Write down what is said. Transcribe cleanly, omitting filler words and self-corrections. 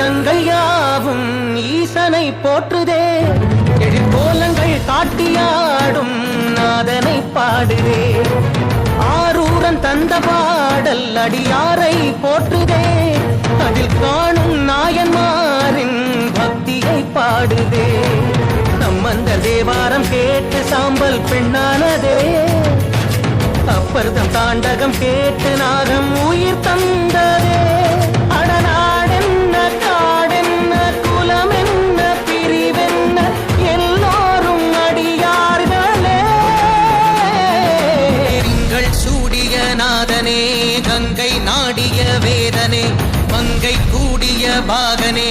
வேதங்கள் யாவும் ஈசனை போற்றுதே. எழிற்கோலங்கள் காட்டியாடும் நாதனை பாடுதே. ஆரூரன் தந்த பாடல் அடியாரை போற்றுதே. அதில் காணும் நாயன்மாரின் பக்தியை பாடுதே. சம்பந்த தேவாரம் கேட்டு சாம்பல் பெண்ணானதே. அப்பர்தம் தாண்டகம் கேட்டு நாகம் உயிர் தந்ததே. அடநாடென்ன காடென்ன குலமென்ன பிரிவென்ன எல்லோரும் அடியார்களே. திங்கள் சூடிய நாதனே கங்கை நாடிய வேதனே மங்கை கூடிய பாகனே